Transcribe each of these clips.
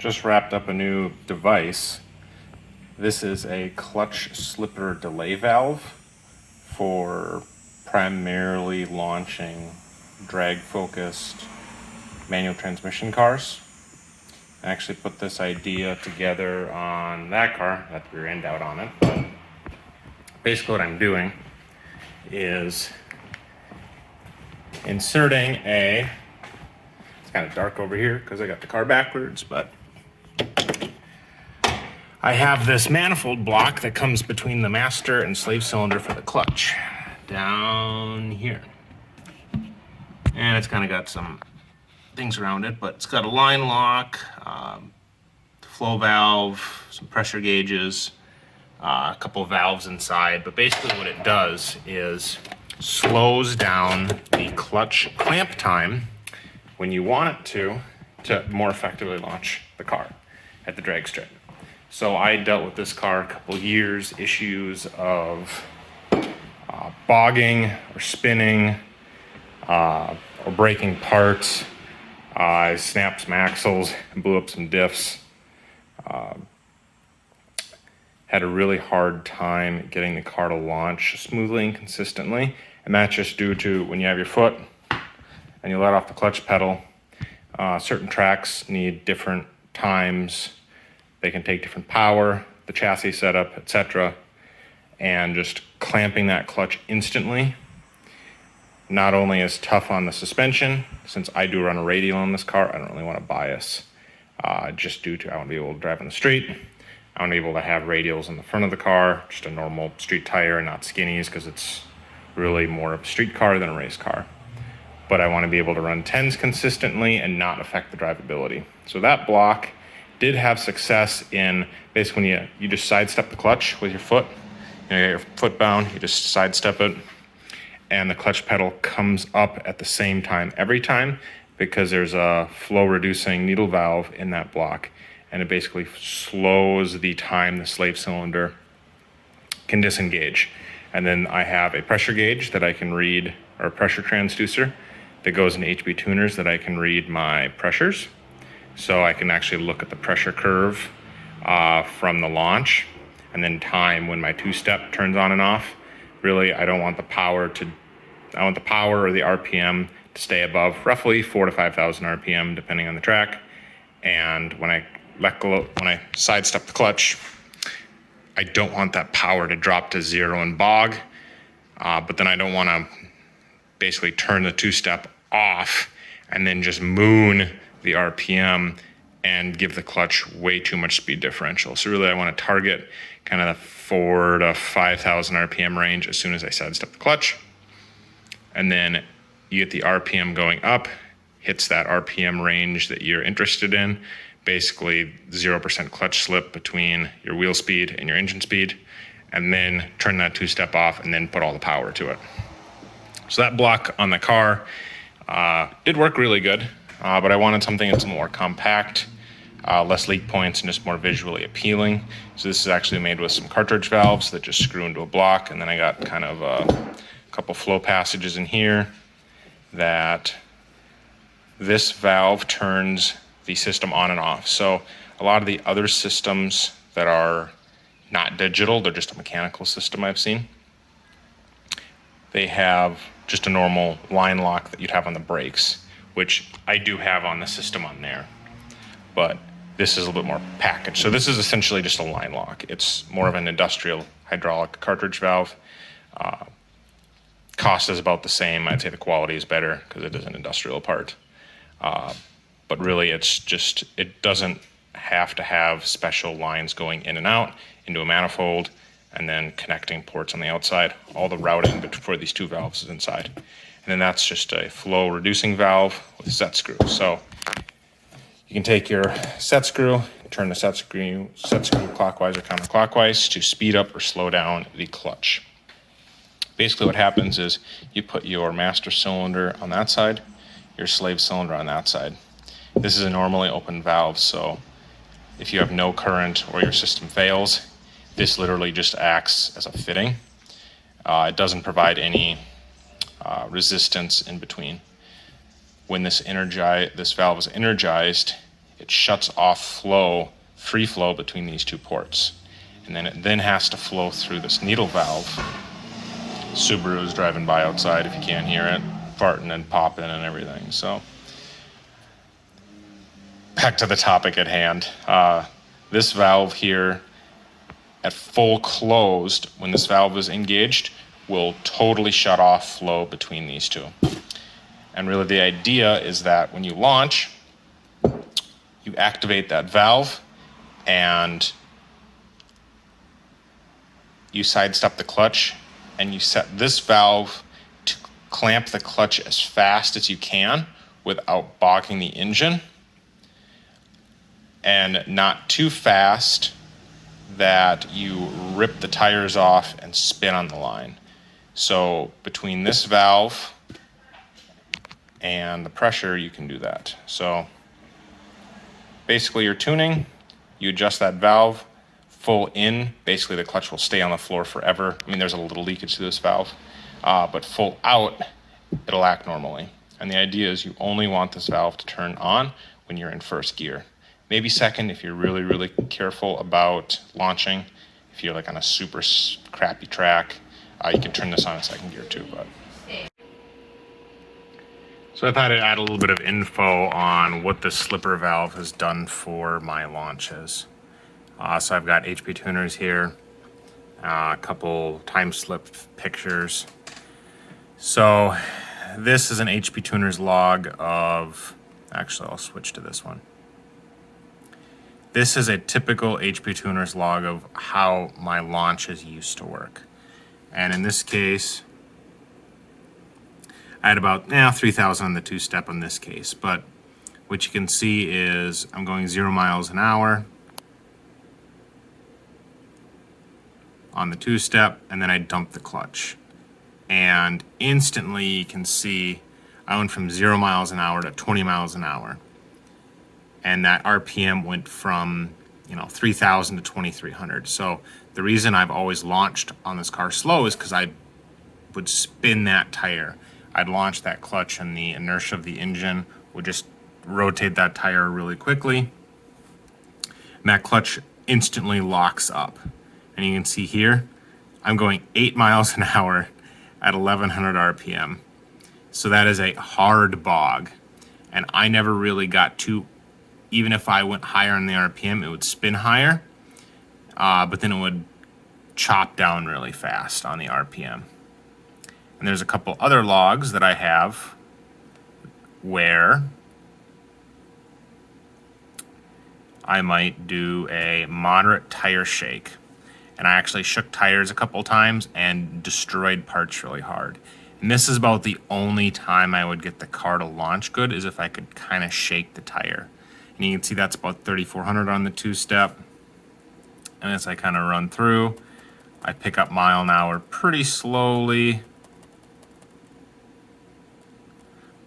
just wrapped up a new device. This is a clutch slipper delay valve for primarily launching drag-focused manual transmission cars. I actually put this idea together on that car, got the rear end out on it, but basically what I'm doing is inserting it's kind of dark over here because I got the car backwards, but I have this manifold block that comes between the master and slave cylinder for the clutch down here. And it's kind of got some things around it, but it's got a line lock, flow valve, some pressure gauges, a couple of valves inside. But basically what it does is slows down the clutch clamp time when you want it to more effectively launch the car at the drag strip. So I dealt with this car a couple years, issues of bogging or spinning or breaking parts. I snapped some axles and blew up some diffs. Had a really hard time getting the car to launch smoothly and consistently. And that's just due to when you have your foot and you let off the clutch pedal, certain tracks need different times. They can take different power, the chassis setup, etc. And just clamping that clutch instantly not only is tough on the suspension, since I do run a radial on this car, I don't really want to bias just due to I want to be able to drive on the street. I want to be able to have radials in the front of the car, just a normal street tire and not skinnies because it's really more of a street car than a race car. But I want to be able to run 10s consistently and not affect the drivability. So that block did have success in basically when you just sidestep the clutch with your foot. You get your foot bound, you just sidestep it, and the clutch pedal comes up at the same time every time because there's a flow reducing needle valve in that block, and it basically slows the time the slave cylinder can disengage. And then I have a pressure gauge that I can read, or a pressure transducer that goes into HB tuners that I can read my pressures. So I can actually look at the pressure curve from the launch and then time when my two-step turns on and off. Really, I want the power or the RPM to stay above roughly 4,000 to 5,000 RPM, depending on the track. And when I sidestep the clutch, I don't want that power to drop to zero and bog, but then I don't want to basically turn the two-step off and then just moon the RPM and give the clutch way too much speed differential. So really I want to target kind of the 4,000 to 5,000 RPM range as soon as I sidestep the clutch. And then you get the RPM going up, hits that RPM range that you're interested in, basically 0% clutch slip between your wheel speed and your engine speed, and then turn that two-step off and then put all the power to it. So that block on the car did work really good. But I wanted something that's more compact, less leak points, and just more visually appealing. So this is actually made with some cartridge valves that just screw into a block, and then I got kind of a couple flow passages in here that this valve turns the system on and off. So a lot of the other systems that are not digital, they're just a mechanical system I've seen. They have just a normal line lock that you'd have on the brakes, which I do have on the system on there, but this is a little bit more packaged. So this is essentially just a line lock. It's more of an industrial hydraulic cartridge valve. Cost is about the same. I'd say the quality is better because it is an industrial part. But really it doesn't have to have special lines going in and out into a manifold and then connecting ports on the outside. All the routing for these two valves is inside. And then that's just a flow reducing valve with a set screw. So you can take your set screw, turn the set screw clockwise or counterclockwise to speed up or slow down the clutch. Basically what happens is you put your master cylinder on that side, your slave cylinder on that side. This is a normally open valve, so if you have no current or your system fails, this literally just acts as a fitting. It doesn't provide any resistance in between. When this valve is energized, it shuts off flow, free flow between these two ports. And then it then has to flow through this needle valve. Subaru is driving by outside if you can't hear it, farting and popping and everything. So back to the topic at hand. This valve here at full closed, when this valve is engaged, will totally shut off flow between these two. And really the idea is that when you launch, you activate that valve and you sidestep the clutch and you set this valve to clamp the clutch as fast as you can without bogging the engine, and not too fast that you rip the tires off and spin on the line. So between this valve and the pressure, you can do that. So basically you're tuning, you adjust that valve, full in, basically the clutch will stay on the floor forever. I mean, there's a little leakage to this valve, but full out, it'll act normally. And the idea is you only want this valve to turn on when you're in first gear. Maybe second if you're really, really careful about launching. If you're like on a super crappy track, you can turn this on in second gear too. But so I thought I'd add a little bit of info on what the slipper valve has done for my launches. So I've got HP tuners here, a couple time slip pictures. So this is an HP tuners log of, actually I'll switch to this one. This is a typical HP tuners log of how my launches used to work. And in this case, I had about 3,000 on the two-step in this case, but what you can see is I'm going 0 miles an hour on the two-step, and then I dump the clutch. And instantly you can see I went from 0 miles an hour to 20 miles an hour. And that RPM went from 3,000 to 2,300. So the reason I've always launched on this car slow is because I would spin that tire. I'd launch that clutch and the inertia of the engine would just rotate that tire really quickly. And that clutch instantly locks up. And you can see here, I'm going 8 miles an hour at 1,100 RPM. So that is a hard bog. And I never really got too, even if I went higher on the RPM, it would spin higher, but then it would chop down really fast on the RPM. And there's a couple other logs that I have where I might do a moderate tire shake. And I actually shook tires a couple times and destroyed parts really hard. And this is about the only time I would get the car to launch good, is if I could kind of shake the tire. And you can see that's about 3,400 on the two-step. And as I kind of run through, I pick up mile an hour pretty slowly.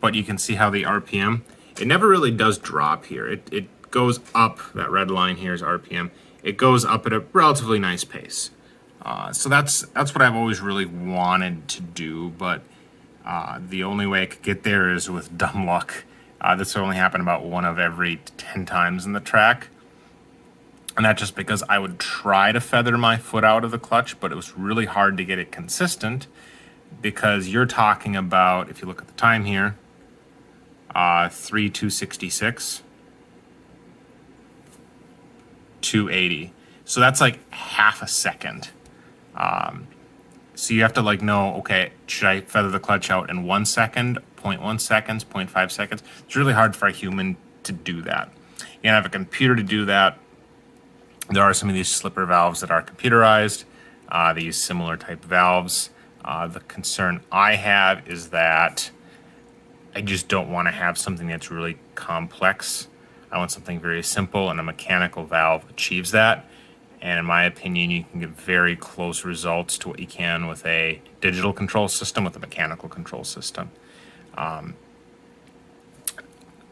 But you can see how the RPM, it never really does drop here. It goes up, that red line here is RPM. It goes up at a relatively nice pace. So that's what I've always really wanted to do, but the only way I could get there is with dumb luck. This only happened about 1 of every 10 times in the track. And that's just because I would try to feather my foot out of the clutch, but it was really hard to get it consistent, because you're talking about, if you look at the time here, 3:266, 280. So that's like half a second. So you have to know, okay, should I feather the clutch out in 1 second, 0.1 seconds, 0.5 seconds? It's really hard for a human to do that. You can have a computer to do that. There are some of these slipper valves that are computerized. They use similar type valves. The concern I have is that I just don't want to have something that's really complex. I want something very simple, and a mechanical valve achieves that. And in my opinion, you can get very close results to what you can with a digital control system with a mechanical control system.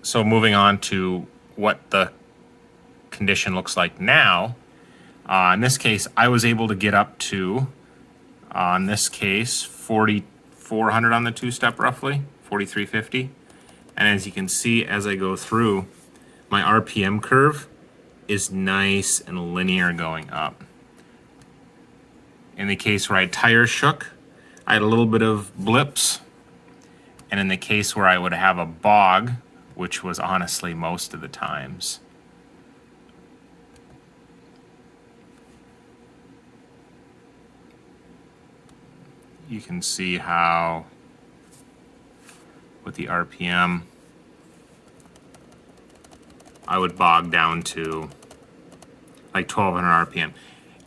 So moving on to what the condition looks like now. In this case, I was able to get up to, in this case, 4,400 on the two-step roughly, 4,350. And as you can see, as I go through, my RPM curve is nice and linear going up. In the case where I tire shook, I had a little bit of blips. And in the case where I would have a bog, which was honestly most of the times, you can see how with the RPM, I would bog down to like 1200 RPM.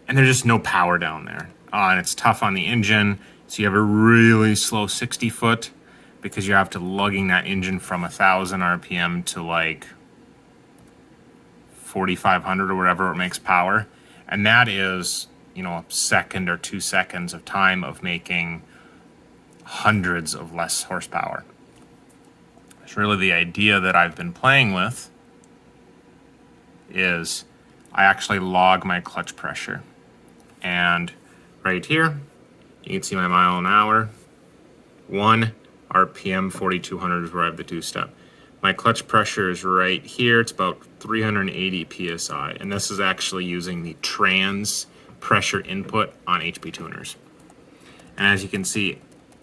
And there's just no power down there. And it's tough on the engine. So you have a really slow 60 foot because you have to lugging that engine from 1000 RPM to like 4500 or whatever it makes power. And that is, you know, a second or 2 seconds of time of making hundreds of less horsepower. It's really the idea that I've been playing with is I actually log my clutch pressure. And right here, you can see my mile an hour. 1 RPM 4200 is where I have the 2-step. My clutch pressure is right here. It's about 380 psi, and this is actually using the trans pressure input on HP tuners. And as you can see,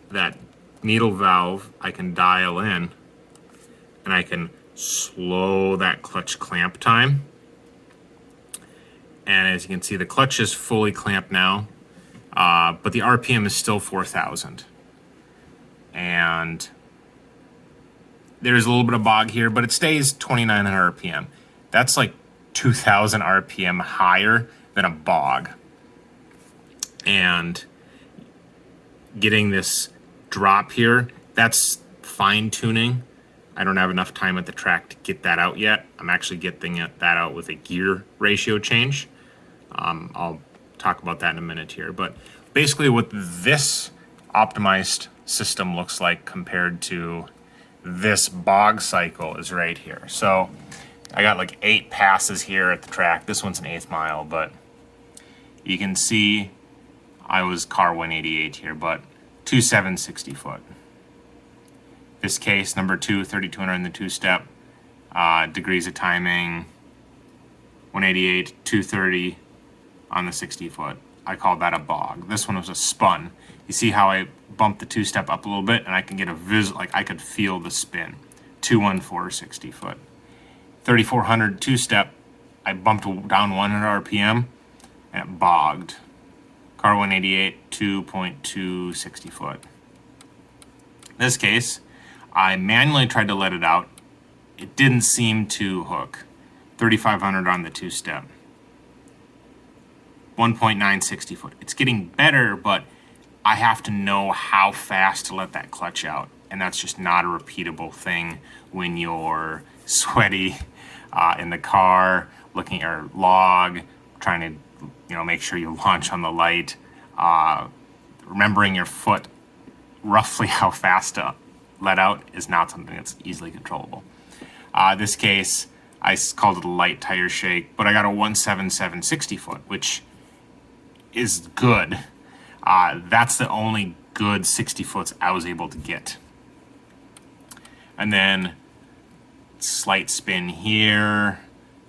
that needle valve I can dial in, and I can slow that clutch clamp time. And as you can see, the clutch is fully clamped now, but the RPM is still 4,000. And there's a little bit of bog here, but it stays 2,900 RPM. That's like 2,000 RPM higher than a bog. And getting this drop here, that's fine tuning. I don't have enough time at the track to get that out yet. I'm actually getting that out with a gear ratio change. I'll talk about that in a minute here. But basically what this optimized system looks like compared to this bog cycle is right here. So I got like 8 passes here at the track. This one's an 1/8 mile, but you can see I was car 188 here, but 2,760 foot. This case, number 2, 3,200 in the 2-step, degrees of timing, 188, 230 on the 60 foot. I call that a bog. This one was a spun. You see how I bumped the 2-step up a little bit, and I can get a like I could feel the spin. 214, 60 foot. 3,400 2-step, I bumped down 100 RPM, and it bogged. Car 188, 2.2, 60 foot. In this case, I manually tried to let it out. It didn't seem to hook. 3,500 on the 2-step. 1.9, 60 foot. It's getting better, but I have to know how fast to let that clutch out. And that's just not a repeatable thing when you're sweaty in the car, looking at your log, trying to make sure you launch on the light. Remembering your foot roughly how fast to let out is not something that's easily controllable. This case, I called it a light tire shake, but I got a 177 60 foot, which is good. That's the only good 60 foots I was able to get. And then slight spin here,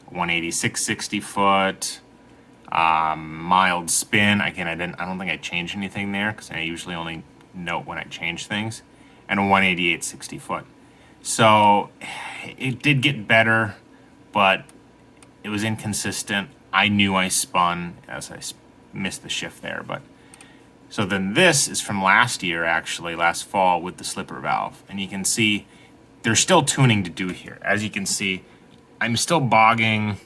186 60 foot, mild spin. Again, I don't think I changed anything there because I usually only note when I change things, and a 188 60 foot. So it did get better, but it was inconsistent. I knew I spun as I missed the shift there, but so then this is from last year, actually last fall, with the slipper valve, and you can see there's still tuning to do here. As you can see, I'm still bogging,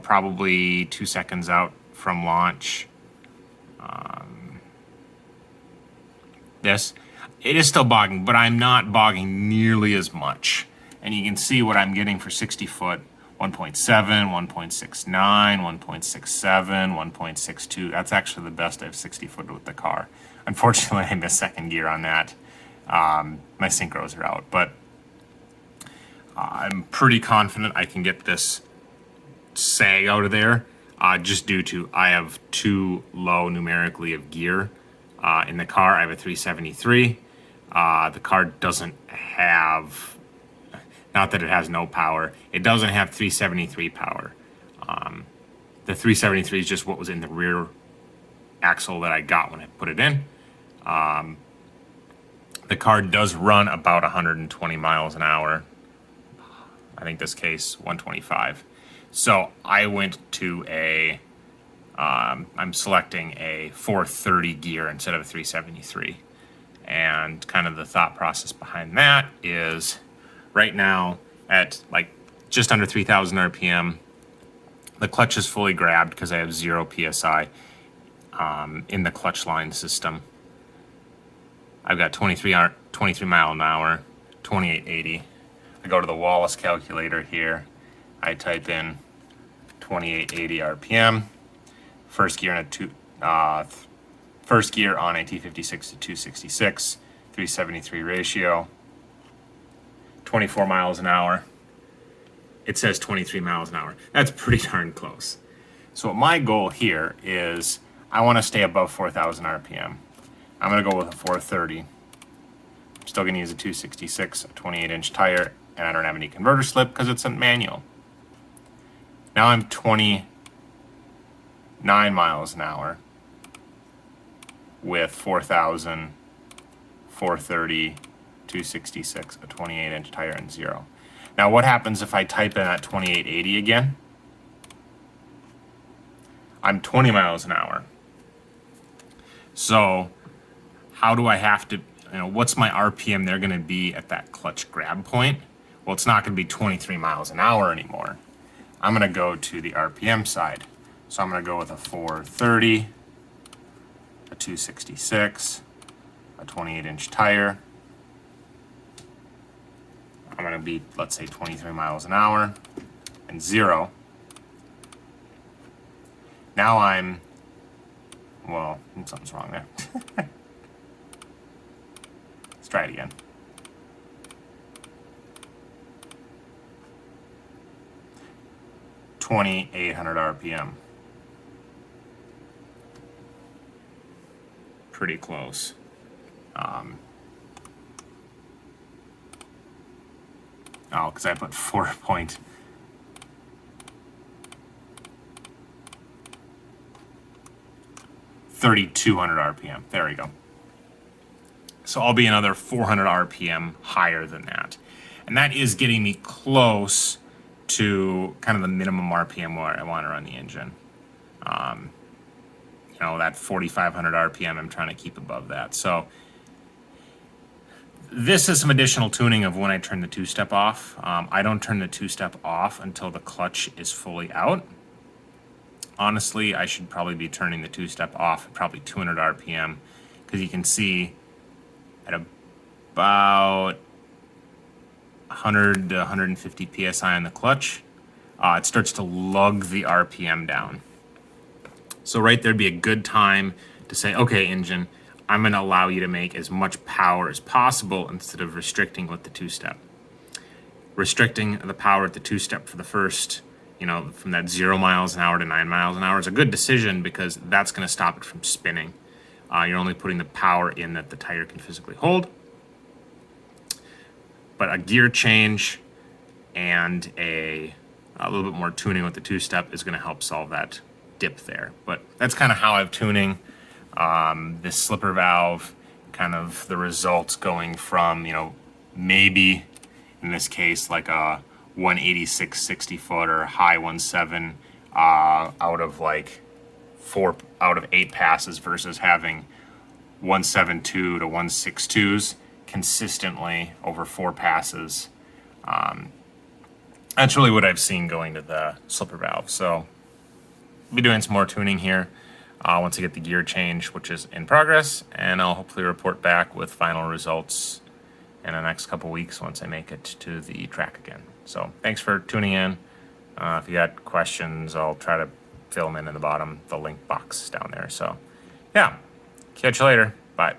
probably 2 seconds out from launch. It is still bogging, but I'm not bogging nearly as much. And you can see what I'm getting for 60 foot, 1.7, 1.69, 1.67, 1.62. That's actually the best I've 60 foot with the car. Unfortunately, I missed second gear on that. My synchros are out, but I'm pretty confident I can get this sag out of there, just due to I have too low numerically of gear in the car. I have a 373. The car doesn't have Not that it has no power. It doesn't have 373 power. The 373 is just what was in the rear axle that I got when I put it in. The car does run about 120 miles an hour. I think this case 125. So I went to I'm selecting a 430 gear instead of a 373. And kind of the thought process behind that is right now at like just under 3,000 RPM, the clutch is fully grabbed because I have 0 PSI in the clutch line system. I've got 23 mile an hour, 2880. I go to the Wallace calculator here. I type in 2880 RPM. First gear on a T56 to 266, 373 ratio, 24 miles an hour. It says 23 miles an hour. That's pretty darn close. So my goal here is I want to stay above 4,000 RPM. I'm going to go with a 430. I'm still going to use a 266, a 28-inch tire, and I don't have any converter slip because it's a manual. Now I'm 29 miles an hour with 4,000, 430, 266, a 28-inch tire, and 0. Now what happens if I type in at 2880 again? I'm 20 miles an hour. So how do I have to, what's my RPM they're going to be at that clutch grab point? Well, it's not going to be 23 miles an hour anymore. I'm going to go to the RPM side. So I'm going to go with a 430, a 266, a 28-inch tire. I'm going to be, let's say, 23 miles an hour and 0. Now I'm, well, something's wrong there. Let's try it again. $2,800 RPM. Pretty close. Oh, because I put 4.3200 RPM. There we go. So I'll be another 400 RPM higher than that. And that is getting me close to kind of the minimum RPM where I want to run the engine. That 4,500 RPM, I'm trying to keep above that. So this is some additional tuning of when I turn the two-step off. I don't turn the two-step off until the clutch is fully out. Honestly, I should probably be turning the two-step off at probably 200 RPM because you can see at about 100 to 150 PSI on the clutch, it starts to lug the RPM down. So right there'd be a good time to say, okay, engine, I'm going to allow you to make as much power as possible instead of restricting with the two-step. Restricting the power at the two-step for the first, from that 0 miles an hour to 9 miles an hour is a good decision because that's going to stop it from spinning. You're only putting the power in that the tire can physically hold. But a gear change and a little bit more tuning with the two-step is going to help solve that dip there. But that's kind of how I'm tuning this slipper valve, kind of the results going from, maybe in this case like a 186 60 foot or high 1.7 out of like 4 out of 8 passes versus having 1.72 to 1.62s consistently over 4 passes. That's really what I've seen going to the slipper valve. So I'll be doing some more tuning here once I get the gear change, which is in progress, and I'll hopefully report back with final results in the next couple weeks once I make it to the track again. So thanks for tuning in. If you got questions, I'll try to fill them in the bottom, the link box down there. So yeah, catch you later. Bye.